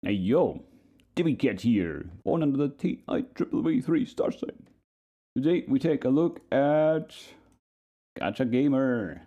Hey yo, Jimmy Cat here, born under the TIVV3 star sign. Today we take a look at GachaGamer.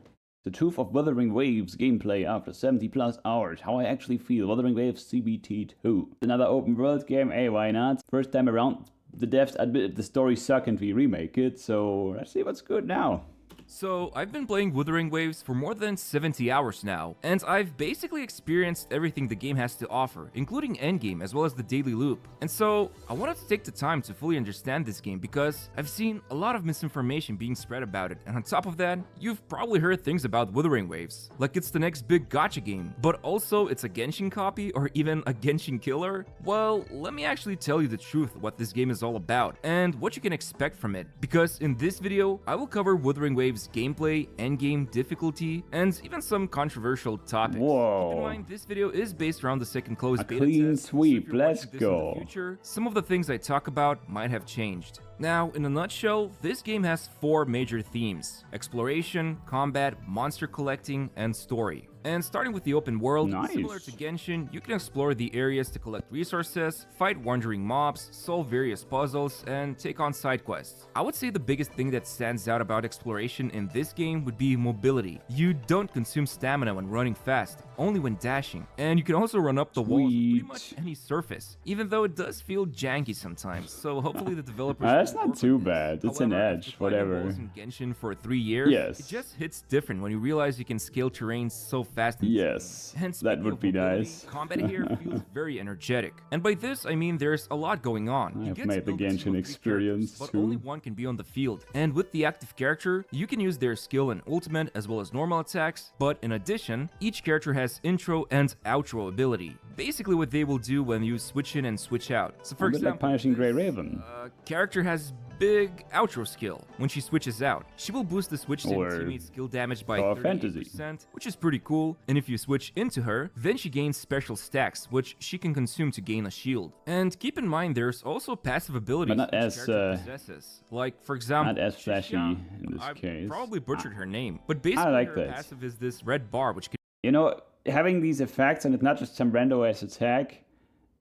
The truth of Wuthering Waves gameplay after 70 plus hours. How I actually feel. Wuthering Waves CBT2. Another open world game, hey why not? First time around, the devs admitted the story sucked and we remake it, so let's see what's good now. So, I've been playing Wuthering Waves for more than 70 hours now, and I've basically experienced everything the game has to offer, including endgame as well as the daily loop. And so, I wanted to take the time to fully understand this game because I've seen a lot of misinformation being spread about it, and on top of that, you've probably heard things about Wuthering Waves, like it's the next big gacha game, but also it's a Genshin copy or even a Genshin Killer. Well, let me actually tell you the truth what this game is all about, and what you can expect from it, because in this video, I will cover Wuthering Waves gameplay, endgame difficulty, and even some controversial topics. Whoa. Keep in mind, this video is based around the second closed beta Clean test, sweep, so if you're let's watching this go. in the future, some of the things I talk about might have changed. Now, in a nutshell, this game has 4 major themes: exploration, combat, monster collecting, and story. And starting with the open world, similar to Genshin, you can explore the areas to collect resources, fight wandering mobs, solve various puzzles, and take on side quests. I would say the biggest thing that stands out about exploration in this game would be mobility. You don't consume stamina when running fast, only when dashing. And you can also run up the walls with pretty much any surface, even though it does feel janky sometimes, so hopefully the developers That's not too bad, it's an edge, whatever. In Genshin for 3 years, yes. It just hits different when you realize you can scale terrain so fast. Yes, that would be nice. Combat here feels very energetic, and by this I mean there's a lot going on. I've made the Genshin experience but too. only one can be on the field, and with the active character, you can use their skill and ultimate as well as normal attacks, but in addition, each character has intro and outro ability. Basically what they will do when you switch in and switch out. So for example, like punishing Grey Raven. Character has big outro skill. When she switches out, she will boost the switch teammate skill damage by 38%, which is pretty cool. And if you switch into her, then she gains special stacks, which she can consume to gain a shield. And keep in mind, there's also passive abilities but not as possesses. Like for example, not as flashy in this case. I probably butchered her name, but basically like her this. passive is this red bar, which can, you know, having these effects and it's not just some random ass attack.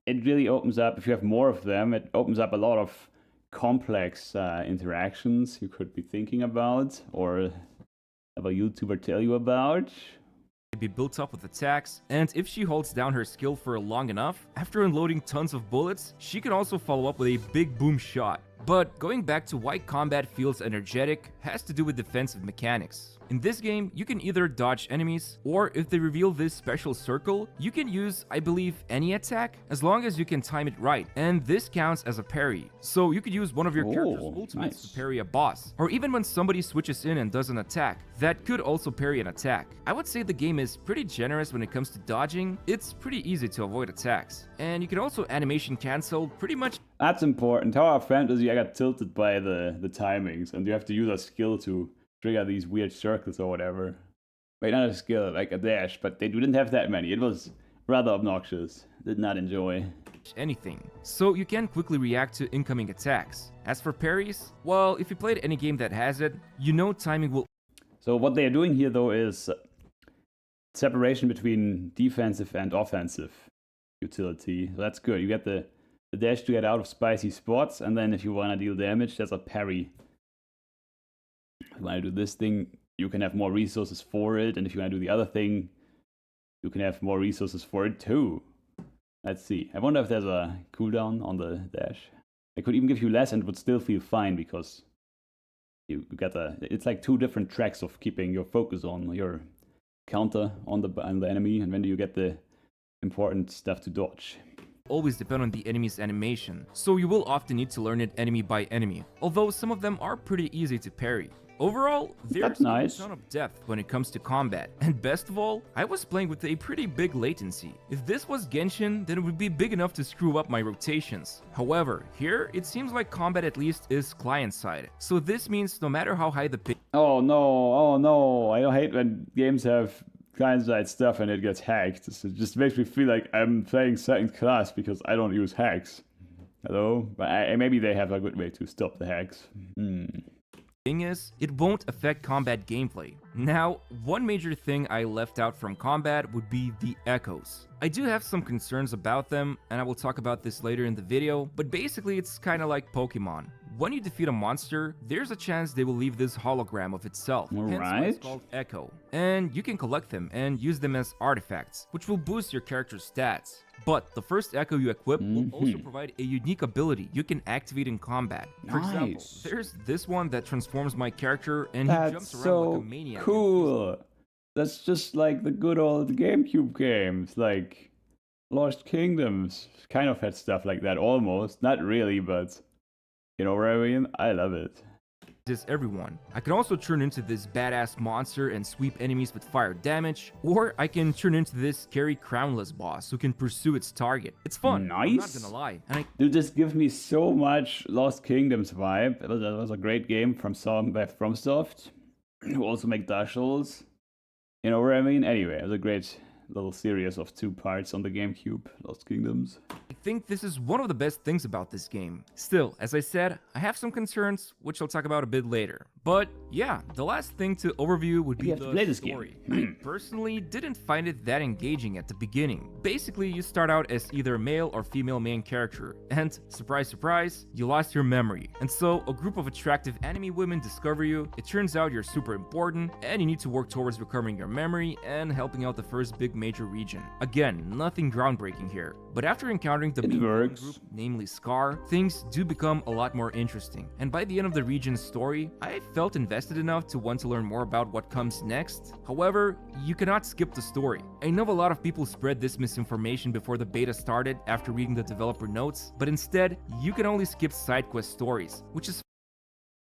It really opens up. If you have more of them, it opens up a lot of complex interactions you could be thinking about or have a YouTuber tell you about. Be built up with attacks, and if she holds down her skill for long enough, after unloading tons of bullets, she can also follow up with a big boom shot. But going back to why combat feels energetic has to do with defensive mechanics. In this game, you can either dodge enemies, or if they reveal this special circle, you can use, I believe, any attack, as long as you can time it right, and this counts as a parry. So you could use one of your character's ultimates to parry a boss, or even when somebody switches in and does an attack, that could also parry an attack. I would say the game is pretty generous when it comes to dodging. It's pretty easy to avoid attacks, and you can also animation cancel pretty much. That's important. Tower Fantasy, I got tilted by the timings, and you have to use a skill to trigger these weird circles or whatever. Wait, not a skill, like a dash, but they didn't have that many. It was rather obnoxious. Did not enjoy anything, so you can quickly react to incoming attacks. As for parries, well, if you played any game that has it, you know timing will. So what they are doing here though is separation between defensive and offensive utility. So that's good. You get the dash to get out of spicy spots, and then if you want to deal damage, there's a parry. If you want to do this thing, you can have more resources for it, and if you want to do the other thing, you can have more resources for it too. Let's see. I wonder if there's a cooldown on the dash. It could even give you less and would still feel fine because you got it's like 2 different tracks of keeping your focus on your counter on the enemy, and when do you get the important stuff to dodge. Always depend on the enemy's animation, so you will often need to learn it enemy by enemy, although some of them are pretty easy to parry. Overall, there's a ton of depth when it comes to combat, and best of all, I was playing with a pretty big latency. If this was Genshin, then it would be big enough to screw up my rotations. However, here, it seems like combat at least is client-side, so this means no matter how high the ping. Oh no, I hate when games have client-side stuff and it gets hacked. It just makes me feel like I'm playing second class because I don't use hacks. Hello? But maybe they have a good way to stop the hacks. Thing is, it won't affect combat gameplay. Now, one major thing I left out from combat would be the echoes. I do have some concerns about them, and I will talk about this later in the video, but basically it's kinda like Pokemon. When you defeat a monster, there's a chance they will leave this hologram of itself, hence why it's called Echo. And you can collect them and use them as artifacts, which will boost your character's stats. But the first Echo you equip will also provide a unique ability you can activate in combat. For example, there's this one that transforms my character and he jumps around like a maniac. Cool! That's just like the good old GameCube games, like Lost Kingdoms. Kind of had stuff like that almost. Not really, but you know what I mean? I love it. Is everyone. I can also turn into this badass monster and sweep enemies with fire damage, or I can turn into this scary crownless boss who can pursue its target. It's fun, nice. I'm not gonna lie. Dude, this gives me so much Lost Kingdoms vibe. That was a great game from FromSoft, who also make Dark Souls. You know what I mean? Anyway, it was a great little series of 2 parts on the GameCube, Lost Kingdoms. I think this is one of the best things about this game. Still, as I said, I have some concerns, which I'll talk about a bit later. But yeah, the last thing to overview would be the story. I personally didn't find it that engaging at the beginning. Basically, you start out as either a male or female main character, and surprise surprise, you lost your memory. And so a group of attractive anime women discover you, it turns out you're super important, and you need to work towards recovering your memory and helping out the first big major region. Again, nothing groundbreaking here. But after encountering the main group, namely Scar, things do become a lot more interesting. And by the end of the region's story, I felt invested enough to want to learn more about what comes next. However, you cannot skip the story. I know a lot of people spread this misinformation before the beta started after reading the developer notes, but instead, you can only skip side quest stories, which is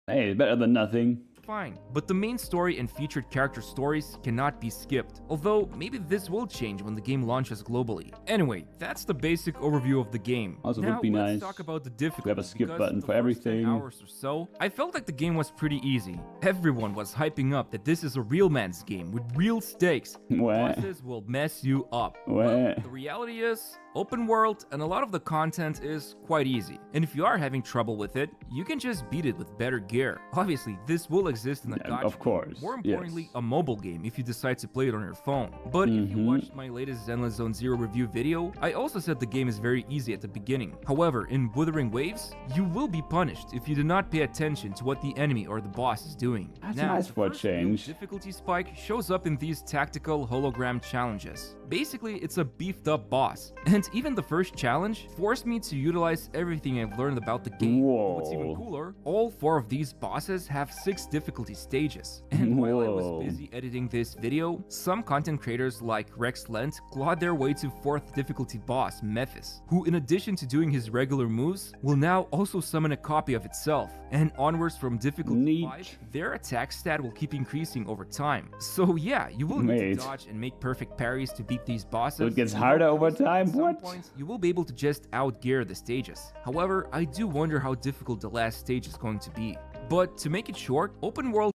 better than nothing. Fine, but the main story and featured character stories cannot be skipped, although maybe this will change when the game launches globally. Anyway, that's the basic overview of the game. Also, now, would be let's nice talk about the difficulty. We have a skip button for everything. 10 hours or so, I felt like the game was pretty easy. Everyone was hyping up that this is a real man's game with real stakes. Bosses will mess you up. But the reality is, open world and a lot of the content is quite easy. And if you are having trouble with it, you can just beat it with better gear. Obviously, this will exist in the Gacha. Of course. More importantly, a mobile game if you decide to play it on your phone. But if you watched my latest Zenless Zone Zero review video, I also said the game is very easy at the beginning. However, in Wuthering Waves, you will be punished if you do not pay attention to what the enemy or the boss is doing. That's now, nice for a change. The difficulty spike shows up in these tactical hologram challenges. Basically, it's a beefed up boss. And even the first challenge forced me to utilize everything I've learned about the game. What's even cooler, all 4 of these bosses have 6 difficulty stages. And while I was busy editing this video, some content creators like Rex Lent clawed their way to 4th difficulty boss, Mephis, who in addition to doing his regular moves, will now also summon a copy of itself. And onwards from difficulty 5, their attack stat will keep increasing over time. So yeah, you will need to dodge and make perfect parries to beat these bosses. So it gets harder over time? What? Points, you will be able to just outgear the stages. However, I do wonder how difficult the last stage is going to be. But to make it short, open world.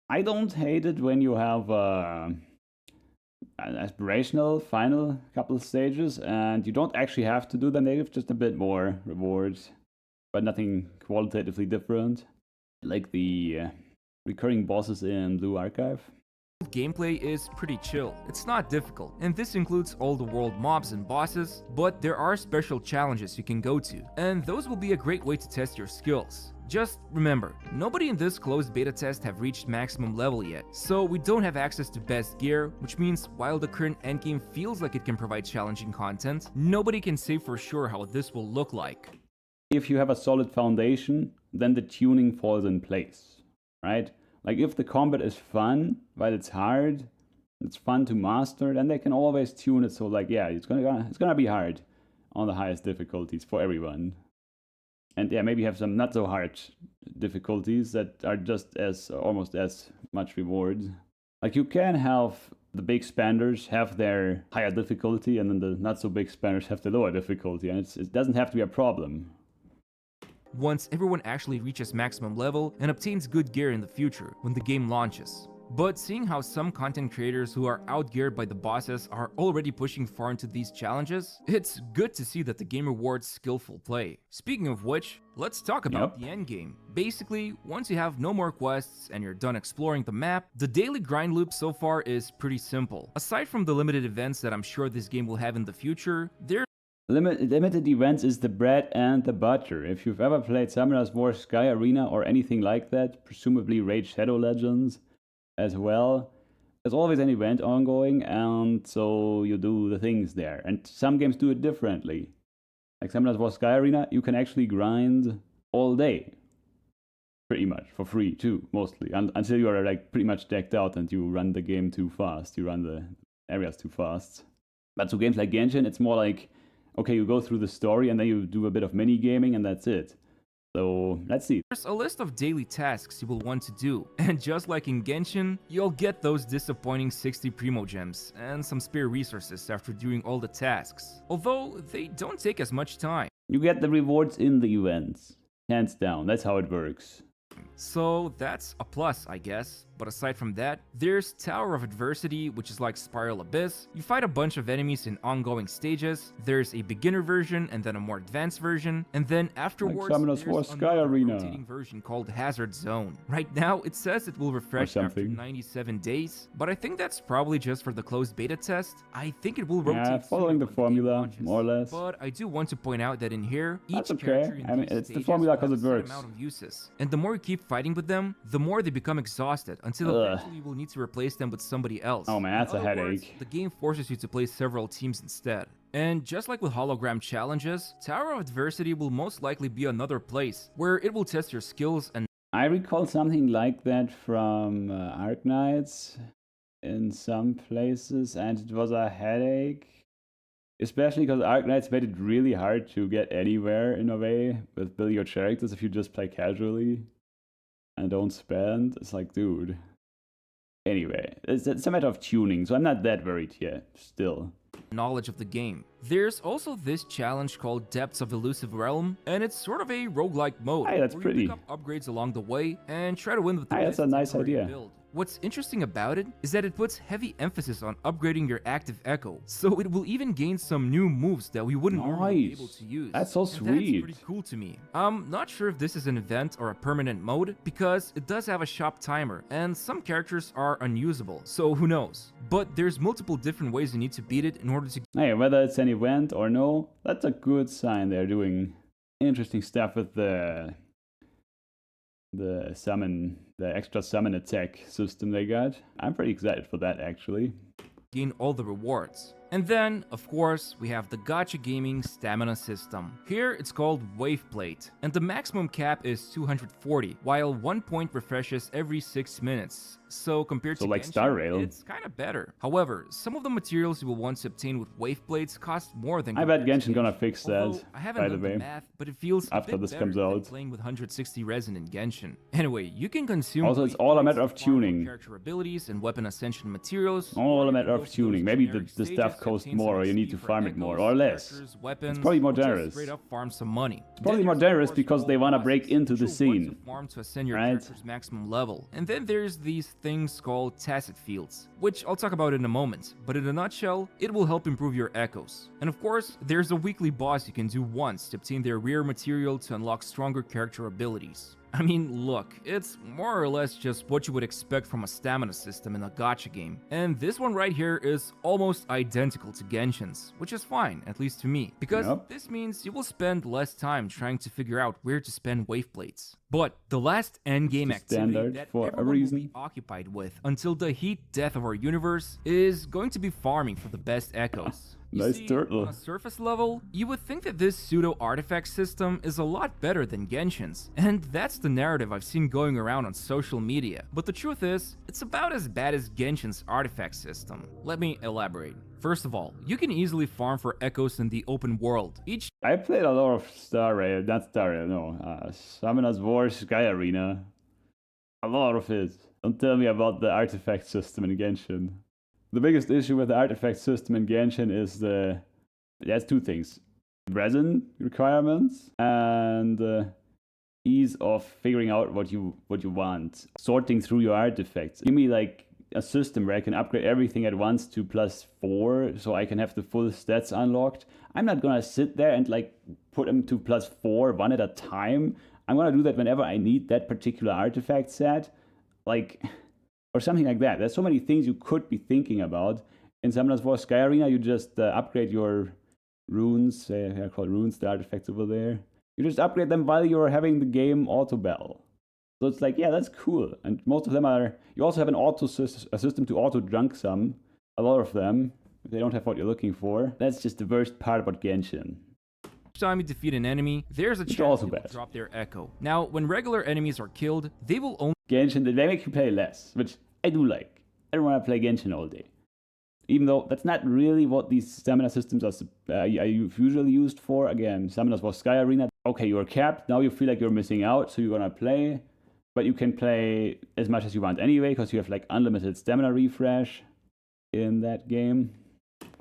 I don't hate it when you have an aspirational final couple of stages and you don't actually have to do the native, just a bit more rewards, but nothing qualitatively different, like the recurring bosses in Blue Archive. Gameplay is pretty chill. It's not difficult, and this includes all the world mobs and bosses, but there are special challenges you can go to, and those will be a great way to test your skills. Just remember, nobody in this closed beta test have reached maximum level yet, so we don't have access to best gear, which means while the current endgame feels like it can provide challenging content, nobody can say for sure how this will look like. If you have a solid foundation, then the tuning falls in place, right? Like if the combat is fun, while it's hard, it's fun to master, then they can always tune it so like, yeah, it's gonna be hard on the highest difficulties for everyone. And yeah, maybe have some not so hard difficulties that are just as, almost as much reward. Like you can have the big spenders have their higher difficulty and then the not so big spenders have the lower difficulty, and it doesn't have to be a problem. Once everyone actually reaches maximum level and obtains good gear in the future when the game launches. But seeing how some content creators who are outgeared by the bosses are already pushing far into these challenges, it's good to see that the game rewards skillful play. Speaking of which, let's talk about the endgame. Basically, once you have no more quests and you're done exploring the map, the daily grind loop so far is pretty simple. Aside from the limited events that I'm sure this game will have in the future, there's Limited events is the bread and the butter. If you've ever played Summoner's War Sky Arena or anything like that, presumably Raid Shadow Legends as well, there's always an event ongoing, and so you do the things there. And some games do it differently. Like Summoner's War Sky Arena, you can actually grind all day. Pretty much, for free too, mostly. Until you are like pretty much decked out and you run the game too fast. You run the areas too fast. But so games like Genshin, it's more like, okay, you go through the story and then you do a bit of mini-gaming and that's it. So, let's see. There's a list of daily tasks you will want to do, and just like in Genshin, you'll get those disappointing 60 Primo Gems and some spare resources after doing all the tasks, although they don't take as much time. You get the rewards in the events. Hands down, that's how it works. So that's a plus, I guess. But aside from that, there's Tower of Adversity, which is like Spiral Abyss. You fight a bunch of enemies in ongoing stages. There's a beginner version and then a more advanced version. And then afterwards, Summoner's War there's Sky another Arena rotating version called Hazard Zone. Right now, it says it will refresh after something. 97 days, but I think that's probably just for the closed beta test. I think it will rotate Yeah, following sooner the when game formula, launches. more or less. But I do want to point out that in here, each That's okay. character in I mean, these it's the stages formula will have 'cause it a set works. amount of uses. And the more you keep fighting with them, the more they become exhausted, until eventually you will need to replace them with somebody else. Oh man, that's In a other words, headache. the game forces you to play several teams instead. And just like with hologram challenges, Tower of Adversity will most likely be another place where it will test your skills and I recall something like that from Arknights in some places, and it was a headache. Especially because Arknights made it really hard to get anywhere in a way with building your characters if you just play casually and don't spend. It's like, dude. Anyway, it's a matter of tuning, so I'm not that worried yet, still. knowledge of the game. There's also this challenge called Depths of Elusive Realm, and it's sort of a roguelike mode. Hey, that's where pretty. You pick up upgrades along the way and try to win with the Hey, that's a best nice temporary idea. build. What's interesting about it is that it puts heavy emphasis on upgrading your active echo, so it will even gain some new moves that we wouldn't normally be able Nice. to use. That's so And sweet. That's pretty cool to me. I'm not sure if this is an event or a permanent mode, because it does have a shop timer, and some characters are unusable, so who knows. But there's multiple different ways you need to beat it in order to Hey, whether it's an event or no, that's a good sign they're doing interesting stuff with the extra summon attack system they got. I'm pretty excited for that, actually. gain all the rewards. And then, of course, we have the GachaGaming stamina system. Here it's called Wave Plate, and the maximum cap is 240, while 1 point refreshes every 6 minutes. So compared So to like Genshin, Star Rail. it's kinda better. However, some of the materials you will want to obtain with Wave Plates cost more than I bet compared to Genshin gonna fix that, Although, I haven't by the done way. math, but it feels After a bit this better comes than out. playing with 160 resin in Genshin. Anyway, you can consume Also, it's Wave all a Plates matter to of farm for tuning. character abilities and weapon ascension materials. All or a you matter can of go to those tuning. Maybe generic the stages stuff to costs obtain more, some or you need XP to for farm it more, echoes, or less. characters, weapons, probably more or just generous. straight up farm some money. It's probably more generous because they wanna break into the scene, Farm to ascend your right? character's maximum level. And then there's these things called tacit fields, which I'll talk about in a moment, but in a nutshell, it will help improve your echoes. And of course, there's a weekly boss you can do once to obtain their rare material to unlock stronger character abilities. I mean, look, it's more or less just what you would expect from a stamina system in a gacha game. And this one right here is almost identical to Genshin's, which is fine, at least to me, because Yep. this means you will spend less time trying to figure out where to spend wave plates. But the last endgame the activity standard that for a everyone will reason. be occupied with until the heat death of our universe is going to be farming for the best echoes. You Nice see, turtle. on a surface level, you would think that this pseudo-artifact system is a lot better than Genshin's, and that's the narrative I've seen going around on social media. But the truth is, it's about as bad as Genshin's artifact system. Let me elaborate. First of all, you can easily farm for echoes in the open world. Each I played a lot of Summoner's War Sky Arena. A lot of it. Don't tell me about the artifact system in Genshin. The biggest issue with the artifact system in Genshin is there's two things. Resin requirements and ease of figuring out what you want, sorting through your artifacts. Give me like a system where I can upgrade everything at once to +4, so I can have the full stats unlocked. I'm not gonna sit there and like put them to +4 one at a time. I'm gonna do that whenever I need that particular artifact set, like, or something like that. There's so many things you could be thinking about. In Summoner's War Sky Arena, you just upgrade your runes, they're called runes, the artifacts over there. You just upgrade them while you're having the game auto-bell. So it's like, yeah, that's cool. And most of them are, you also have a system to auto-drunk some, a lot of them, if they don't have what you're looking for. That's just the worst part about Genshin. Each time you defeat an enemy, there's a chance they will drop their echo. Now, when regular enemies are killed, they will only... Genshin, they make you play less, which I do like. I don't want to play Genshin all day. Even though that's not really what these stamina systems are usually used for. Again, Summoners War Sky Arena. Okay, you're capped, now you feel like you're missing out, so you're gonna play. But you can play as much as you want anyway, because you have like unlimited stamina refresh in that game.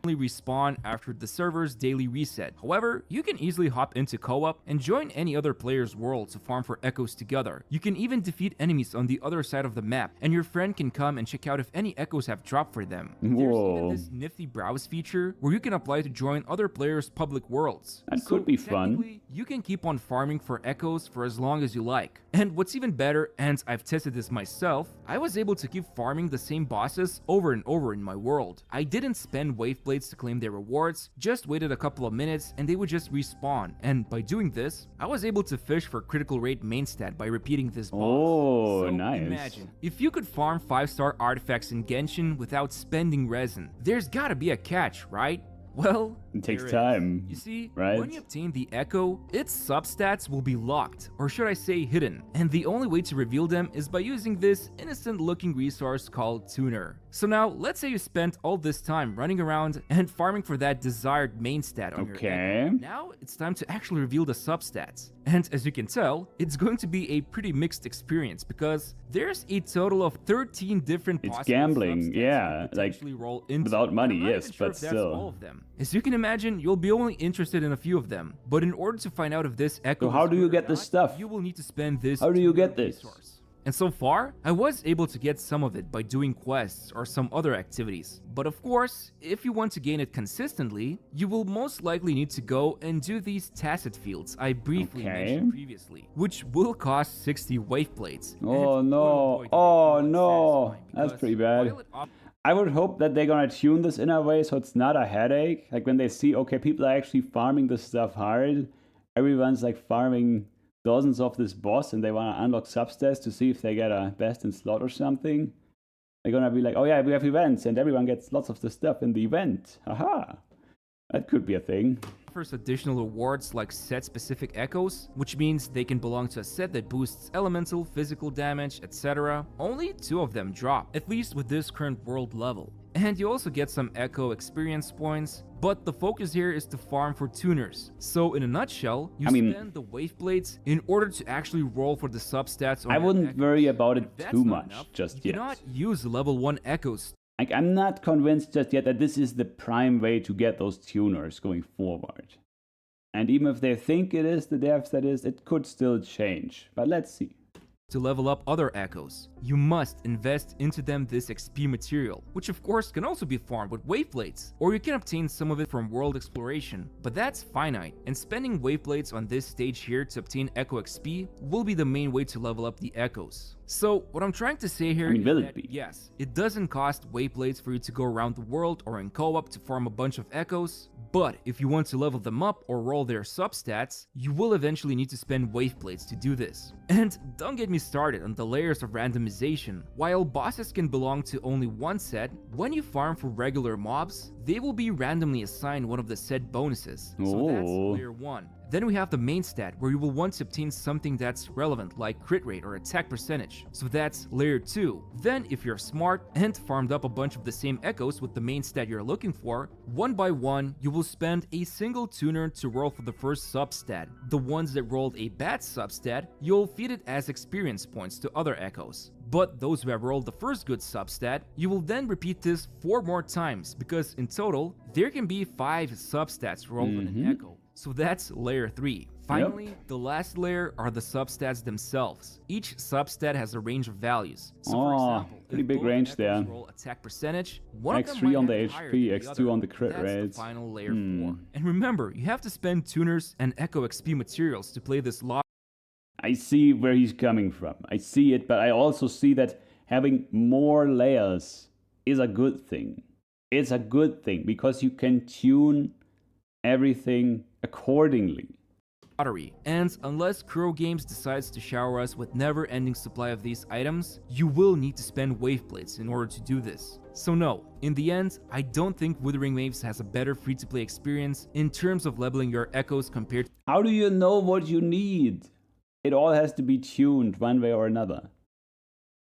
Respawn after the server's daily reset. However, you can easily hop into co-op and join any other player's world to farm for echoes together. You can even defeat enemies on the other side of the map, and your friend can come and check out if any echoes have dropped for them. There's even this nifty browse feature where you can apply to join other players' public worlds. That could be fun. You can keep on farming for echoes for as long as you like. And what's even better, and I've tested this myself, I was able to keep farming the same bosses over and over in my world. I didn't spend wave blades to claim their rewards, just waited a couple of minutes and they would just respawn. And by doing this, I was able to fish for critical rate main stat by repeating this boss. Oh, so nice. Imagine, if you could farm 5-star artifacts in Genshin without spending resin, there's gotta be a catch, right? Well, it takes time. You see, right? When you obtain the Echo, its substats will be locked, or should I say hidden, and the only way to reveal them is by using this innocent-looking resource called Tuner. So now, let's say you spent all this time running around and farming for that desired main stat on your Echo. Now, it's time to actually reveal the substats. And as you can tell, it's going to be a pretty mixed experience because there's a total of 13 different possible gambling, yeah, like roll into. Without money, yes, sure but still. All of them. As you can imagine, you'll be only interested in a few of them. But in order to find out if this Echo so how do you get this stuff? You will need to spend this. How do you get this? Resource. And so far, I was able to get some of it by doing quests or some other activities. But of course, if you want to gain it consistently, you will most likely need to go and do these tacit fields I briefly mentioned previously, which will cost 60 wave plates. Oh no, oh no, that's pretty bad. I would hope that they're gonna tune this in a way so it's not a headache. Like when they see, okay, people are actually farming this stuff hard, everyone's like farming dozens of this boss and they want to unlock substats to see if they get a best in slot or something. They're gonna be like, oh yeah, we have events and everyone gets lots of the stuff in the event. Haha. That could be a thing. Offers additional rewards like set-specific echoes, which means they can belong to a set that boosts elemental, physical damage, etc. Only 2 of them drop, at least with this current world level. And you also get some echo experience points, but the focus here is to farm for tuners. So in a nutshell, you spend the wave blades in order to actually roll for the substats on I wouldn't echoes. worry about it too much enough, just you yet. cannot use level 1 echoes. Like, I'm not convinced just yet that this is the prime way to get those tuners going forward. And even if they think it is, the devs that is, it could still change. But let's see. To level up other echoes, you must invest into them this XP material, which of course can also be farmed with wave blades, or you can obtain some of it from world exploration, but that's finite, and spending wave blades on this stage here to obtain Echo XP will be the main way to level up the echoes. So what I'm trying to say here is that yes, it doesn't cost wave blades for you to go around the world or in co-op to farm a bunch of echoes, but if you want to level them up or roll their substats, you will eventually need to spend wave blades to do this. And don't get me started on the layers of randomization. While bosses can belong to only one set, when you farm for regular mobs, they will be randomly assigned one of the set bonuses. So that's layer 1. Then we have the main stat, where you will want to obtain something that's relevant, like crit rate or attack percentage. So that's layer 2. Then, if you're smart and farmed up a bunch of the same echoes with the main stat you're looking for, one by one, you will spend a single tuner to roll for the first substat. The ones that rolled a bad substat, you'll feed it as experience points to other echoes. But those who have rolled the first good substat, you will then repeat this 4 more times, because in total, there can be 5 substats rolled on an echo. So that's layer 3. Finally, the last layer are the substats themselves. Each substat has a range of values. So for example, pretty if big both range echoes there. roll attack percentage, one of them X3 might on the have it higher HP, than the X2 other. on the crit That's rate. the final layer 4. And remember, you have to spend tuners and echo XP materials to play this lot. I see where he's coming from. I see it, but I also see that having more layers is a good thing. It's a good thing because you can tune everything accordingly. And unless Kuro Games decides to shower us with never-ending supply of these items, you will need to spend wave plates in order to do this. So no, in the end, I don't think Wuthering Waves has a better free-to-play experience in terms of leveling your echoes compared to... How do you know what you need? It all has to be tuned one way or another.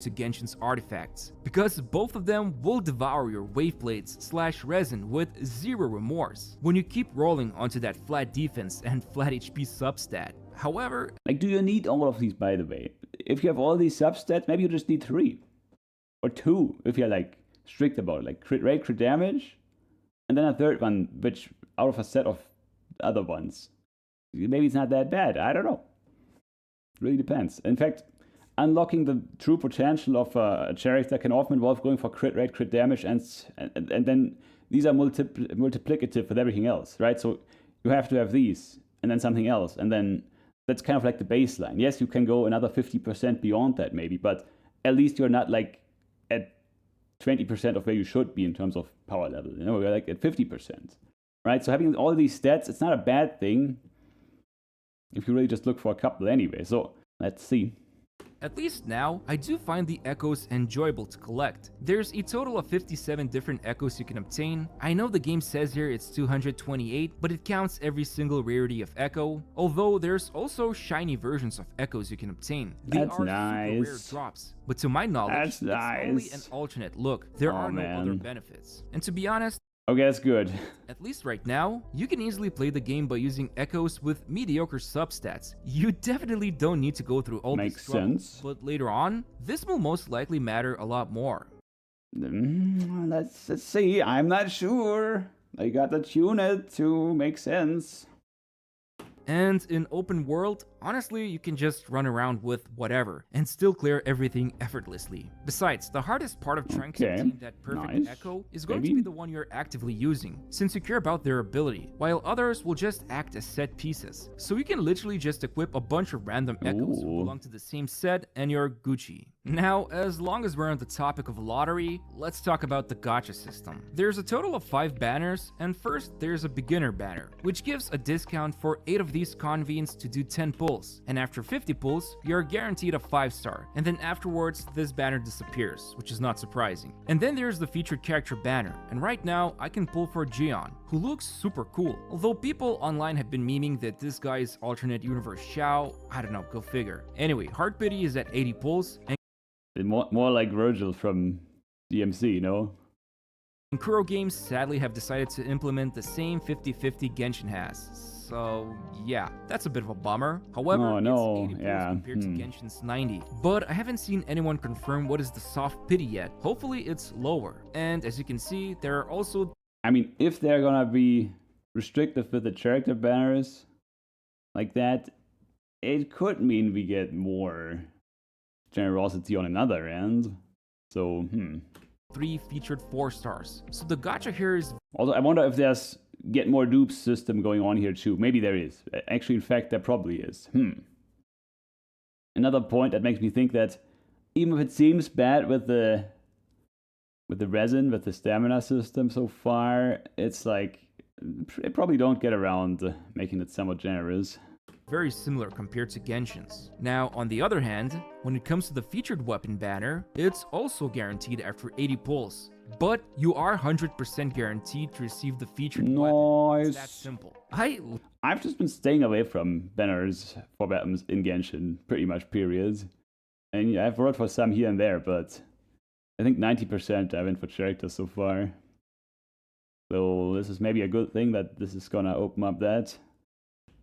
To Genshin's artifacts, because both of them will devour your wave plates / resin with zero remorse when you keep rolling onto that flat defense and flat HP substat. However, like, do you need all of these, by the way? If you have all these substats, maybe you just need 3 or 2 if you're like strict about it, like crit rate, crit damage, and then a third one which out of a set of other ones. Maybe it's not that bad. I don't know. It really depends. In fact, unlocking the true potential of a character can often involve going for crit rate, crit damage, and then these are multiplicative with everything else, right? So you have to have these, and then something else, and then that's kind of like the baseline. Yes, you can go another 50% beyond that maybe, but at least you're not like at 20% of where you should be in terms of power level. You know, you're like at 50%, right? So having all these stats, it's not a bad thing if you really just look for a couple anyway. So let's see. At least now, I do find the echoes enjoyable to collect. There's a total of 57 different echoes you can obtain. I know the game says here it's 228, but it counts every single rarity of echo, although there's also shiny versions of echoes you can obtain. That's they are nice. super rare drops, but to my knowledge, That's it's nice. only an alternate look. There are no other benefits. And to be honest, okay, that's good. at least right now, you can easily play the game by using echoes with mediocre substats. You definitely don't need to go through all Makes this trouble, sense. but later on, this will most likely matter a lot more. Let's see. I'm not sure. I gotta tune it to make sense. And in open world, honestly, you can just run around with whatever and still clear everything effortlessly. Besides, the hardest part of trying to obtain that perfect echo is going to be the one you're actively using, since you care about their ability, while others will just act as set pieces. So you can literally just equip a bunch of random echoes who belong to the same set and you're Gucci. Now, as long as we're on the topic of lottery, let's talk about the gacha system. There's a total of 5 banners, and first there's a beginner banner, which gives a discount for 8 of these convenes to do 10 pulls, and after 50 pulls, you're guaranteed a 5-star, and then afterwards this banner disappears, which is not surprising. And then there's the featured character banner, and right now I can pull for Jion, who looks super cool, although people online have been memeing that this guy is alternate universe Xiao. I don't know, go figure. Anyway, Heart Pity is at 80 pulls, and more like Virgil from DMC, you know? Kuro Games sadly have decided to implement the same 50-50 Genshin has. So yeah, that's a bit of a bummer. However, it's 80 pulls compared to Genshin's 90. But I haven't seen anyone confirm what is the soft pity yet. Hopefully it's lower. And as you can see, there are also... I mean, if they're gonna be restrictive with the character banners like that, it could mean we get more generosity on another end. So, 3 featured 4 stars. So the gacha here is... Also, I wonder if there's get more dupes system going on here too. Maybe there is. Actually, in fact, there probably is. Another point that makes me think that even if it seems bad with the resin, with the stamina system so far, it's like they probably don't get around to making it somewhat generous. Very similar compared to Genshin's. Now, on the other hand, when it comes to the featured weapon banner, it's also guaranteed after 80 pulls. But you are 100% guaranteed to receive the featured weapon. It's that simple. I've just been staying away from banners for weapons in Genshin, pretty much, period. And yeah, I've rolled for some here and there, but I think 90% I went for characters so far. So this is maybe a good thing that this is gonna open up that.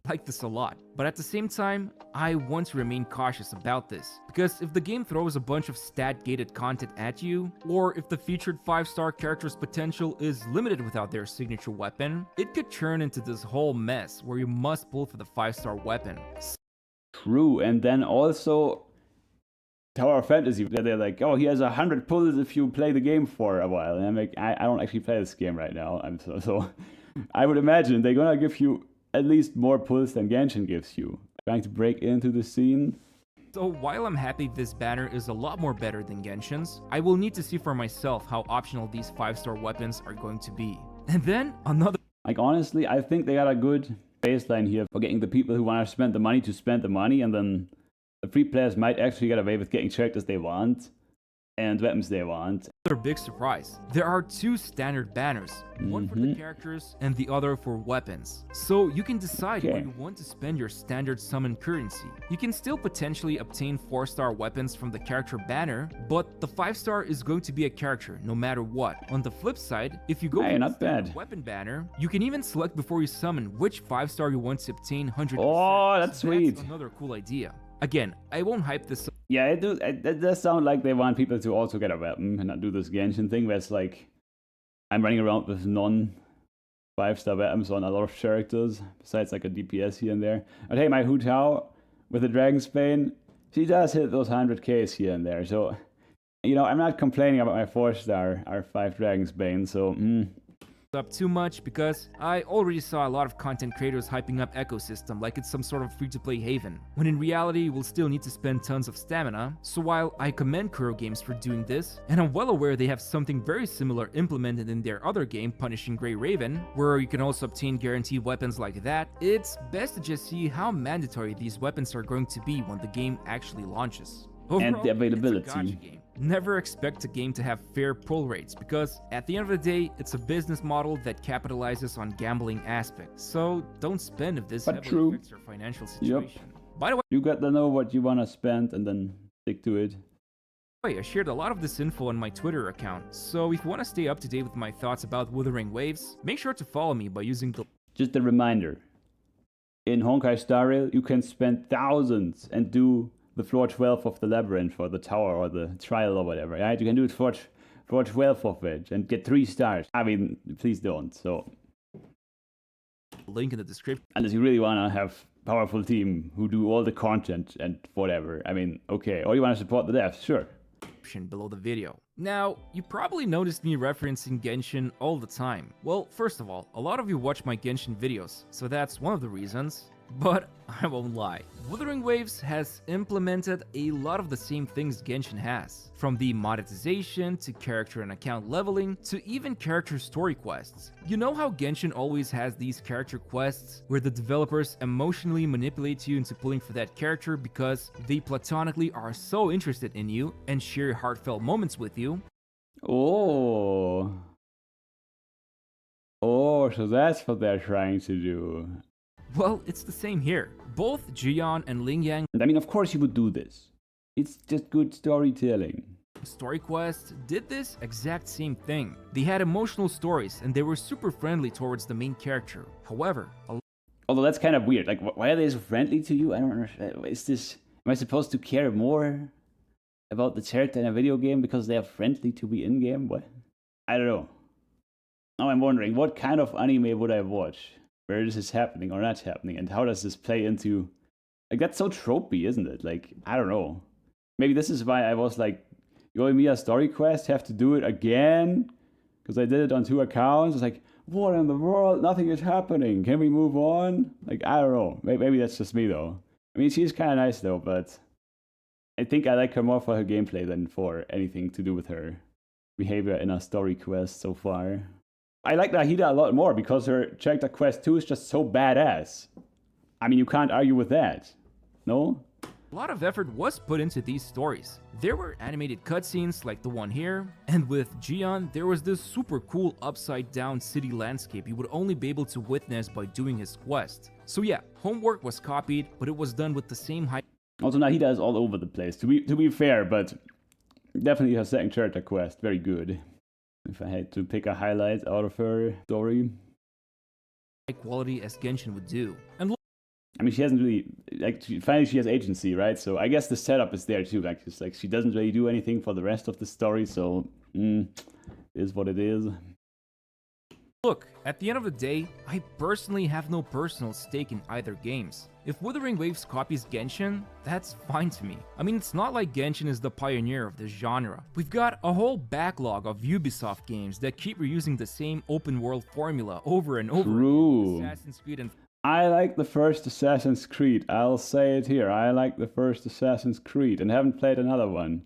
like this a lot, but at the same time, I want to remain cautious about this, because if the game throws a bunch of stat-gated content at you, or if the featured 5-star character's potential is limited without their signature weapon, it could turn into this whole mess where you must pull for the 5-star weapon. True, and then also Tower of Fantasy, they're like, oh, he has 100 pulls if you play the game for a while, and I'm like, I don't actually play this game right now, so I would imagine they're gonna give you at least more pulls than Genshin gives you. Trying to break into the scene. So while I'm happy this banner is a lot more better than Genshin's, I will need to see for myself how optional these 5-star weapons are going to be. And then another... Like honestly, I think they got a good baseline here for getting the people who want to spend the money to spend the money, and then the free players might actually get away with getting characters they want and weapons they want. Another big surprise. There are 2 standard banners, one for the characters and the other for weapons. So you can decide where you want to spend your standard summon currency. You can still potentially obtain 4-star weapons from the character banner, but the 5-star is going to be a character no matter what. On the flip side, if you go for the standard weapon banner, you can even select before you summon which 5-star you want to obtain 100%. Oh, that's sweet. That's another cool idea. Again, I won't hype this up. Yeah, it does sound like they want people to also get a weapon and not do this Genshin thing where it's like, I'm running around with non-5-star weapons on a lot of characters, besides like a DPS here and there. But hey, my Hu Tao with the Dragon's Bane, she does hit those 100Ks here and there, so, you know, I'm not complaining about my 4-star R5 Dragon's Bane, so, up too much because I already saw a lot of content creators hyping up ecosystem like it's some sort of free-to-play haven, when in reality you will still need to spend tons of stamina. So while I commend Kuro Games for doing this, and I'm well aware they have something very similar implemented in their other game, Punishing Grey Raven, where you can also obtain guaranteed weapons like that, it's best to just see how mandatory these weapons are going to be when the game actually launches. Overall, and the availability. It's a gacha game. Never expect a game to have fair pull rates, because at the end of the day, it's a business model that capitalizes on gambling aspects. So don't spend if this heavily affects your financial situation. By the way, you got to know what you want to spend and then stick to it. I shared a lot of this info on my Twitter account, so if you want to stay up to date with my thoughts about Wuthering Waves, make sure to follow me by using the... Just a reminder, in Honkai Star Rail, you can spend thousands and do the floor 12 of the labyrinth or the tower or the trial or whatever, right? You can do it for 12 of it and get 3 stars. I mean, please don't. So link in the description. Unless you really want to have powerful team who do all the content and whatever. I mean, okay. Or you want to support the devs, sure. Below the video. Now, you probably noticed me referencing Genshin all the time. Well, first of all, a lot of you watch my Genshin videos, so that's one of the reasons. But I won't lie, Wuthering Waves has implemented a lot of the same things Genshin has, from the monetization to character and account leveling to even character story quests. You know how Genshin always has these character quests where the developers emotionally manipulate you into pulling for that character because they platonically are so interested in you and share heartfelt moments with you? Oh, so that's what they're trying to do. Well, it's the same here. Both Jian and Lingyang, I mean, of course you would do this. It's just good storytelling. Story Quest did this exact same thing. They had emotional stories and they were super friendly towards the main character. However, although that's kind of weird. Like, why are they so friendly to you? I don't understand. Am I supposed to care more about the character in a video game because they are friendly to be in-game? What? I don't know. Now I'm wondering, what kind of anime would I watch where this is happening or not happening, and how does this play into... Like, that's so tropey, isn't it? Like, I don't know. Maybe this is why I was like, you owe me a story quest, have to do it again? Because I did it on 2 accounts. It's like, what in the world? Nothing is happening. Can we move on? Like, I don't know. Maybe that's just me, though. I mean, she's kind of nice, though, but I think I like her more for her gameplay than for anything to do with her behavior in a story quest so far. I like Nahida a lot more because her character quest 2 is just so badass. I mean, you can't argue with that. No? A lot of effort was put into these stories. There were animated cutscenes like the one here, and with Jian, there was this super cool upside-down city landscape you would only be able to witness by doing his quest. So yeah, homework was copied, but it was done with the same height. Also, Nahida is all over the place, to be fair, but definitely her second character quest, very good. If I had to pick a highlight out of her story. High quality as Genshin would do. And I mean, she hasn't really, like, finally she has agency, right? So I guess the setup is there too. Like, it's like she doesn't really do anything for the rest of the story, so it is what it is. Look, at the end of the day, I personally have no personal stake in either games. If Wuthering Waves copies Genshin, that's fine to me. I mean, it's not like Genshin is the pioneer of this genre. We've got a whole backlog of Ubisoft games that keep reusing the same open world formula over and over True. again. Assassin's Creed and I like the first Assassin's Creed. I'll say it here. I like the first Assassin's Creed and haven't played another one.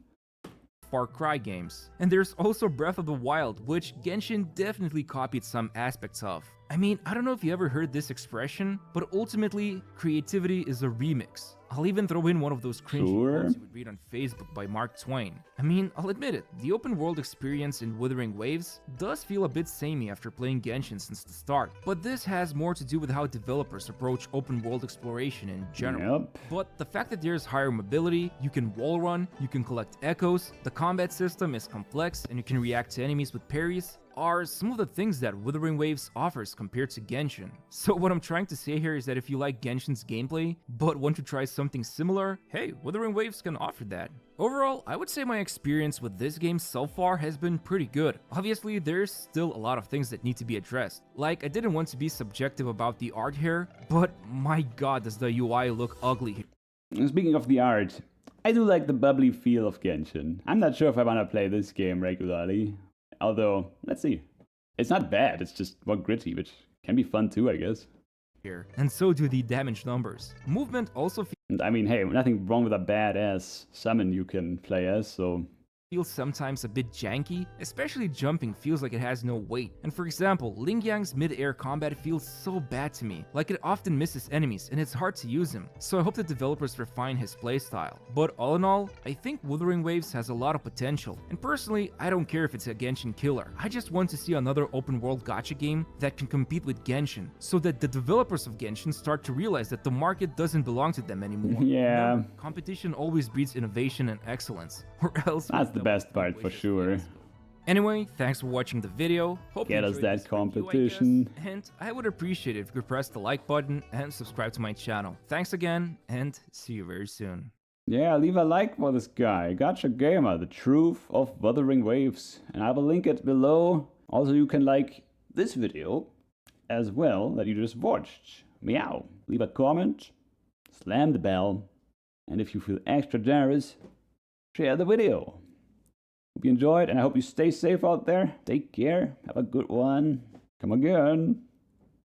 Far Cry games. And there's also Breath of the Wild, which Genshin definitely copied some aspects of. I mean, I don't know if you ever heard this expression, but ultimately, creativity is a remix. I'll even throw in one of those cringy quotes you would read on Facebook by Mark Twain. I mean, I'll admit it, the open world experience in Wuthering Waves does feel a bit samey after playing Genshin since the start, but this has more to do with how developers approach open world exploration in general. Yep. But the fact that there's higher mobility, you can wall run, you can collect echoes, the combat system is complex, and you can react to enemies with parries, are some of the things that Wuthering Waves offers compared to Genshin. So what I'm trying to say here is that if you like Genshin's gameplay, but want to try something similar, hey, Wuthering Waves can offer that. Overall, I would say my experience with this game so far has been pretty good. Obviously, there's still a lot of things that need to be addressed. Like, I didn't want to be subjective about the art here, but my god does the UI look ugly here. Speaking of the art, I do like the bubbly feel of Genshin. I'm not sure if I want to play this game regularly. Although, let's see. It's not bad, it's just more gritty, which can be fun too, I guess. Here. And so do the damage numbers. Movement also And I mean, hey, nothing wrong with a badass summon you can play as, so feels sometimes a bit janky, especially jumping feels like it has no weight. And for example, Ling Yang's mid-air combat feels so bad to me, like it often misses enemies and it's hard to use him. So I hope the developers refine his playstyle. But all in all, I think Wuthering Waves has a lot of potential. And personally, I don't care if it's a Genshin Killer. I just want to see another open world gacha game that can compete with Genshin, so that the developers of Genshin start to realize that the market doesn't belong to them anymore. yeah. Remember, competition always breeds innovation and excellence, or else That's the best part for sure. Anyway, thanks for watching the video. Hope you Get us enjoyed that this review, I competition. guess. And I would appreciate it if you could press the like button and subscribe to my channel. Thanks again, and see you very soon. Yeah, leave a like for this guy, GachaGamer, the truth of Wuthering Waves. And I will link it below. Also, you can like this video as well that you just watched. Meow. Leave a comment, slam the bell, and if you feel extra generous, share the video. Hope you enjoyed, and I hope you stay safe out there. Take care. Have a good one. Come again.